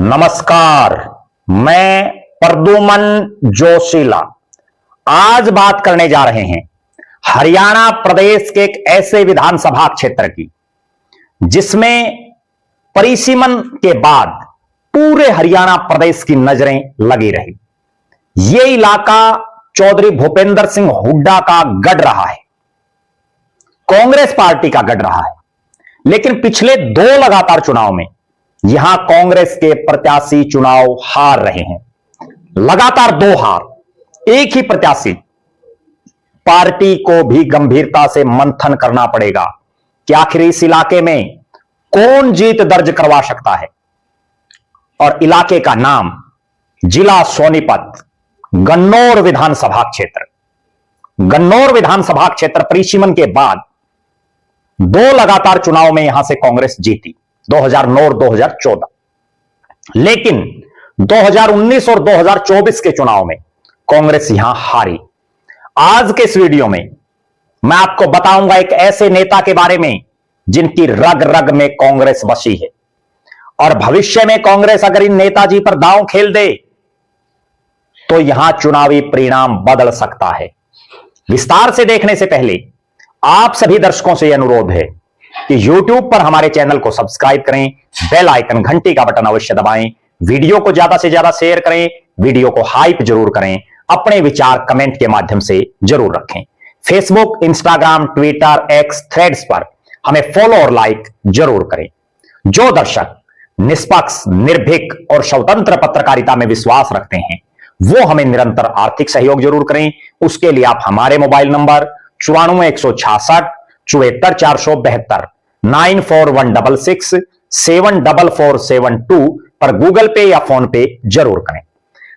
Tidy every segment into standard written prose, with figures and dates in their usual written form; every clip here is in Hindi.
नमस्कार, मैं प्रद्युमन जोशीला आज बात करने जा रहे हैं हरियाणा प्रदेश के एक ऐसे विधानसभा क्षेत्र की जिसमें परिसीमन के बाद पूरे हरियाणा प्रदेश की नजरें लगी रही। यह इलाका चौधरी भूपेंद्र सिंह हुड्डा का गढ़ रहा है, कांग्रेस पार्टी का गढ़ रहा है। लेकिन पिछले दो लगातार चुनाव में यहां कांग्रेस के प्रत्याशी चुनाव हार रहे हैं, लगातार दो हार। एक ही प्रत्याशी, पार्टी को भी गंभीरता से मंथन करना पड़ेगा कि आखिर इस इलाके में कौन जीत दर्ज करवा सकता है। और इलाके का नाम जिला सोनीपत, गन्नौर विधानसभा क्षेत्र। गन्नौर विधानसभा क्षेत्र परिसीमन के बाद दो लगातार चुनाव में यहां से कांग्रेस जीती, 2009 और 2014। लेकिन 2019 और 2024 के चुनाव में कांग्रेस यहां हारी। आज के इस वीडियो में मैं आपको बताऊंगा एक ऐसे नेता के बारे में जिनकी रग रग में कांग्रेस बसी है, और भविष्य में कांग्रेस अगर इन नेताजी पर दांव खेल दे तो यहां चुनावी परिणाम बदल सकता है। विस्तार से देखने से पहले आप सभी दर्शकों से यह अनुरोध है कि YouTube पर हमारे चैनल को सब्सक्राइब करें, बेल आइकन घंटी का बटन अवश्य दबाएं, वीडियो को ज्यादा से ज्यादा शेयर करें, वीडियो को हाइप जरूर करें, अपने विचार कमेंट के माध्यम से जरूर रखें। Facebook, Instagram, Twitter, x, threads पर हमें फॉलो और लाइक जरूर करें। जो दर्शक निष्पक्ष, निर्भीक और स्वतंत्र पत्रकारिता में विश्वास रखते हैं वो हमें निरंतर आर्थिक सहयोग जरूर करें। उसके लिए आप हमारे मोबाइल नंबर 94 166 74 472 94 166 74472 पर गूगल पे या फोन पे जरूर करें।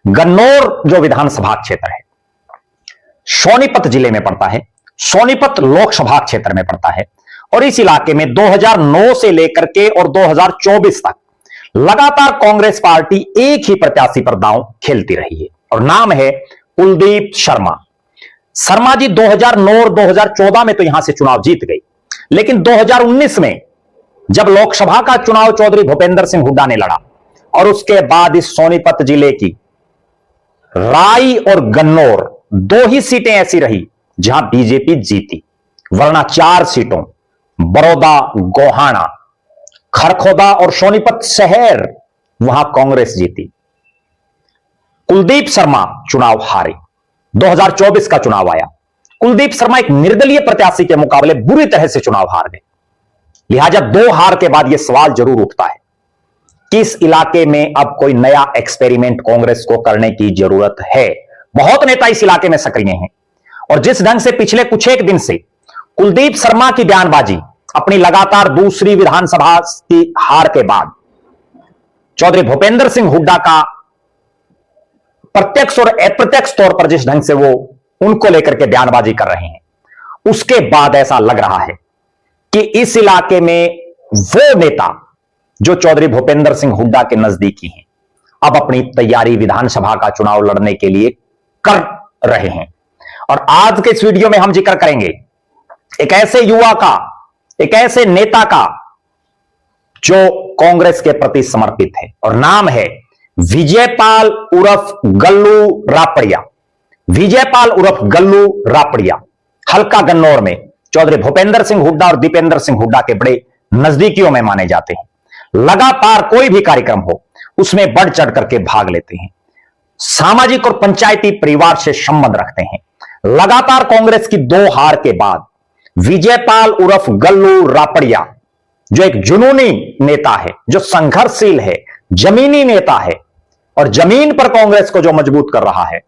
गन्नौर जो विधानसभा क्षेत्र है सोनीपत जिले में पड़ता है, सोनीपत लोकसभा क्षेत्र में पड़ता है। और इस इलाके में 2009 से लेकर के और 2024 तक लगातार कांग्रेस पार्टी एक ही प्रत्याशी पर दांव खेलती रही है, और नाम है कुलदीप शर्मा। शर्मा जी 2009 और 2014 में तो यहां से चुनाव जीत गई, लेकिन 2019 में जब लोकसभा का चुनाव चौधरी भूपेंद्र सिंह हुड्डा ने लड़ा और उसके बाद इस सोनीपत जिले की राई और गन्नौर दो ही सीटें ऐसी रही जहां बीजेपी जीती, वरना 4 सीटों बड़ौदा, गोहाना, खरखोदा और सोनीपत शहर वहां कांग्रेस जीती। कुलदीप शर्मा चुनाव हारे। 2024 का चुनाव आया, कुलदीप शर्मा एक निर्दलीय प्रत्याशी के मुकाबले बुरी तरह से चुनाव हार गए। लिहाजा दो हार के बाद यह सवाल जरूर उठता है कि इस इलाके में अब कोई नया एक्सपेरिमेंट कांग्रेस को करने की जरूरत है। बहुत नेता इस इलाके में सक्रिय हैं, और जिस ढंग से पिछले कुछ एक दिन से कुलदीप शर्मा की बयानबाजी अपनी लगातार दूसरी विधानसभा की हार के बाद चौधरी भूपेंद्र सिंह हुड्डा का प्रत्यक्ष और अप्रत्यक्ष तौर पर जिस ढंग से वो उनको लेकर के बयानबाजी कर रहे हैं, उसके बाद ऐसा लग रहा है कि इस इलाके में वो नेता जो चौधरी भूपेंद्र सिंह हुड्डा के नजदीकी हैं अब अपनी तैयारी विधानसभा का चुनाव लड़ने के लिए कर रहे हैं। और आज के इस वीडियो में हम जिक्र करेंगे एक ऐसे युवा का, एक ऐसे नेता का जो कांग्रेस के प्रति समर्पित है, और नाम है विजयपाल उर्फ गल्लू रापड़िया। विजयपाल उर्फ गल्लू रापड़िया हल्का गन्नौर में चौधरी भूपेंद्र सिंह हुड्डा और दीपेंद्र सिंह हुड्डा के बड़े नजदीकियों में माने जाते हैं। लगातार कोई भी कार्यक्रम हो उसमें बढ़ चढ़ करके भाग लेते हैं, सामाजिक और पंचायती परिवार से संबंध रखते हैं। लगातार कांग्रेस की दो हार के बाद विजयपाल उर्फ गल्लू रापड़िया जो एक जुनूनी नेता है, जो संघर्षशील है, जमीनी नेता है, और जमीन पर कांग्रेस को जो मजबूत कर रहा है,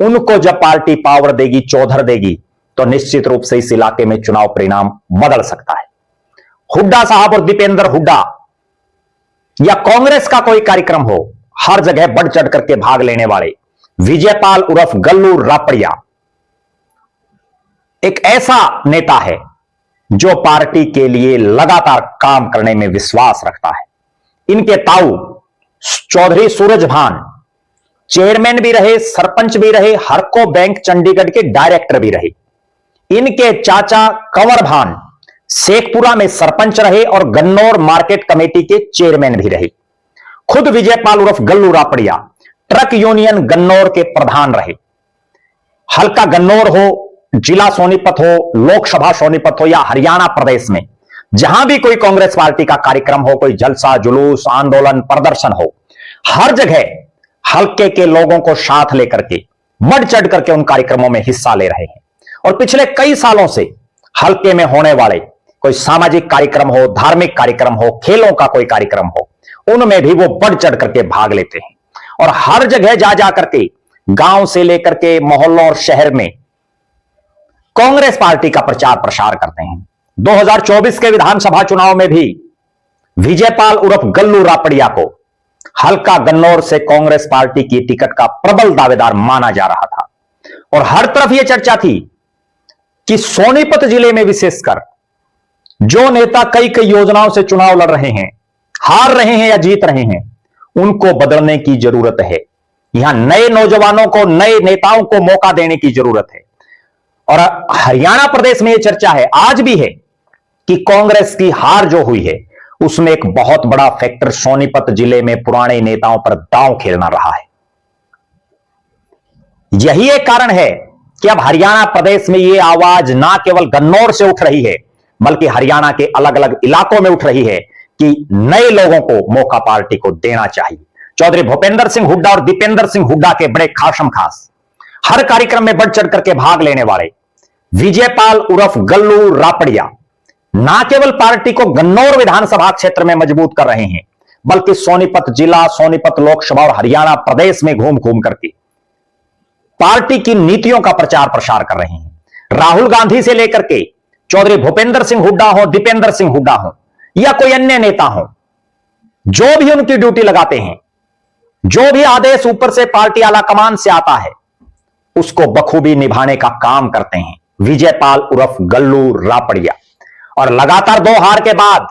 उनको जब पार्टी पावर देगी, चौधर देगी, तो निश्चित रूप से इस इलाके में चुनाव परिणाम बदल सकता है। हुड्डा साहब और दीपेंद्र हुड्डा या कांग्रेस का कोई कार्यक्रम हो, हर जगह बढ़ चढ़ करके भाग लेने वाले विजयपाल उर्फ गल्लू रापड़िया एक ऐसा नेता है जो पार्टी के लिए लगातार काम करने में विश्वास रखता है। इनके ताऊ चौधरी सूरजभान चेयरमैन भी रहे, सरपंच भी रहे, हरको बैंक चंडीगढ़ के डायरेक्टर भी रहे। इनके चाचा कंवर भान शेखपुरा में सरपंच रहे और गन्नौर मार्केट कमेटी के चेयरमैन भी रहे। खुद विजयपाल उर्फ गल्लू रापड़िया ट्रक यूनियन गन्नौर के प्रधान रहे। हल्का गन्नौर हो, जिला सोनीपत हो, लोकसभा सोनीपत हो या हरियाणा प्रदेश में जहां भी कोई कांग्रेस पार्टी का कार्यक्रम हो, कोई जलसा जुलूस आंदोलन प्रदर्शन हो, हर जगह हल्के के लोगों को साथ लेकर के बढ़ चढ़ करके उन कार्यक्रमों में हिस्सा ले रहे हैं। और पिछले कई सालों से हल्के में होने वाले कोई सामाजिक कार्यक्रम हो, धार्मिक कार्यक्रम हो, खेलों का कोई कार्यक्रम हो, उनमें भी वो बढ़ चढ़ करके भाग लेते हैं और हर जगह जा जा करके गांव से लेकर के मोहल्लों और शहर में कांग्रेस पार्टी का प्रचार प्रसार करते हैं। 2024 के विधानसभा चुनाव में भी विजयपाल उर्फ गल्लू रापड़िया को हल्का गन्नौर से कांग्रेस पार्टी की टिकट का प्रबल दावेदार माना जा रहा था और हर तरफ यह चर्चा थी कि सोनीपत जिले में विशेषकर जो नेता कई कई योजनाओं से चुनाव लड़ रहे हैं, हार रहे हैं या जीत रहे हैं, उनको बदलने की जरूरत है। यहां नए नौजवानों को, नए नेताओं को मौका देने की जरूरत है। और हरियाणा प्रदेश में यह चर्चा है, आज भी है, कि कांग्रेस की हार जो हुई है उसमें एक बहुत बड़ा फैक्टर सोनीपत जिले में पुराने नेताओं पर दांव खेलना रहा है। यही एक कारण है कि अब हरियाणा प्रदेश में यह आवाज ना केवल गन्नौर से उठ रही है बल्कि हरियाणा के अलग अलग इलाकों में उठ रही है कि नए लोगों को मौका पार्टी को देना चाहिए। चौधरी भूपेंद्र सिंह हुड्डा और दीपेंद्र सिंह हुड्डा के बड़े खासम खास हर कार्यक्रम में बढ़ चढ़ करके भाग लेने वाले विजयपाल उर्फ गल्लू रापड़िया ना केवल पार्टी को गन्नौर विधानसभा क्षेत्र में मजबूत कर रहे हैं बल्कि सोनीपत जिला, सोनीपत लोकसभा और हरियाणा प्रदेश में घूम घूम करके पार्टी की नीतियों का प्रचार प्रसार कर रहे हैं। राहुल गांधी से लेकर के चौधरी भूपेंद्र सिंह हुड्डा हो, दीपेंद्र सिंह हुड्डा हो या कोई अन्य नेता हो, जो भी उनकी ड्यूटी लगाते हैं, जो भी आदेश ऊपर से पार्टी आला कमान से आता है, उसको बखूबी निभाने का काम करते हैं विजयपाल उर्फ गल्लू रापड़िया। और लगातार 2 हार के बाद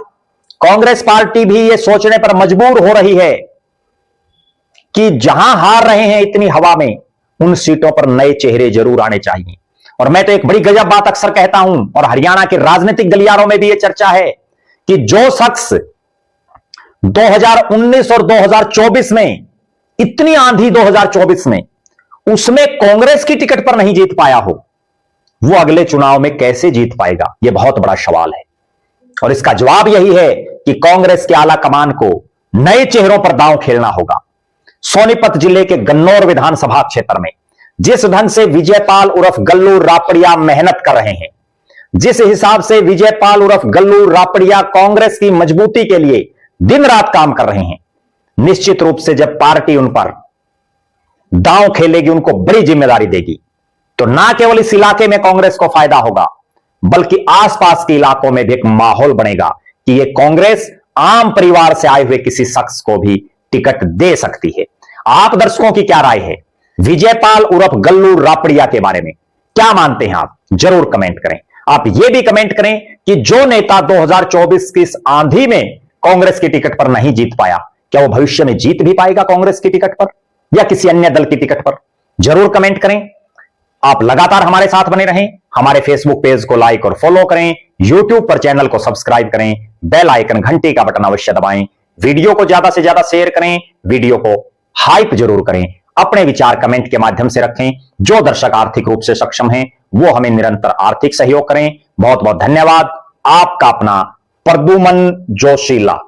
कांग्रेस पार्टी भी यह सोचने पर मजबूर हो रही है कि जहां हार रहे हैं इतनी हवा में, उन सीटों पर नए चेहरे जरूर आने चाहिए। और मैं तो एक बड़ी गजब बात अक्सर कहता हूं और हरियाणा के राजनीतिक गलियारों में भी यह चर्चा है कि जो शख्स 2019 और 2024 में, इतनी आंधी 2024 में, उसमें कांग्रेस की टिकट पर नहीं जीत पाया हो, वो अगले चुनाव में कैसे जीत पाएगा? यह बहुत बड़ा सवाल है। और इसका जवाब यही है कि कांग्रेस के आला कमान को नए चेहरों पर दांव खेलना होगा। सोनीपत जिले के गन्नौर विधानसभा क्षेत्र में जिस ढंग से विजयपाल उर्फ गल्लू रापड़िया मेहनत कर रहे हैं, जिस हिसाब से विजयपाल उर्फ गल्लू रापड़िया कांग्रेस की मजबूती के लिए दिन रात काम कर रहे हैं, निश्चित रूप से जब पार्टी उन पर दांव खेलेगी, उनको बड़ी जिम्मेदारी देगी, तो ना केवल इस इलाके में कांग्रेस को फायदा होगा बल्कि आसपास के इलाकों में भी एक माहौल बनेगा कि यह कांग्रेस आम परिवार से आए हुए किसी शख्स को भी टिकट दे सकती है। आप दर्शकों की क्या राय है विजयपाल उर्फ गल्लू रापड़िया के बारे में? क्या मानते हैं आप? जरूर कमेंट करें। आप यह भी कमेंट करें कि जो नेता 2024 की इस आंधी में कांग्रेस की टिकट पर नहीं जीत पाया, क्या वो भविष्य में जीत भी पाएगा कांग्रेस की टिकट पर या किसी अन्य दल की टिकट पर? जरूर कमेंट करें। आप लगातार हमारे साथ बने रहें। हमारे फेसबुक पेज को लाइक और फॉलो करें, यूट्यूब पर चैनल को सब्सक्राइब करें, बेल आइकन घंटी का बटन अवश्य दबाएं, वीडियो को ज्यादा से ज्यादा शेयर करें, वीडियो को हाइप जरूर करें, अपने विचार कमेंट के माध्यम से रखें। जो दर्शक आर्थिक रूप से सक्षम हैं वो हमें निरंतर आर्थिक सहयोग करें। बहुत बहुत धन्यवाद। आपका अपना प्रद्युमन जोशीला।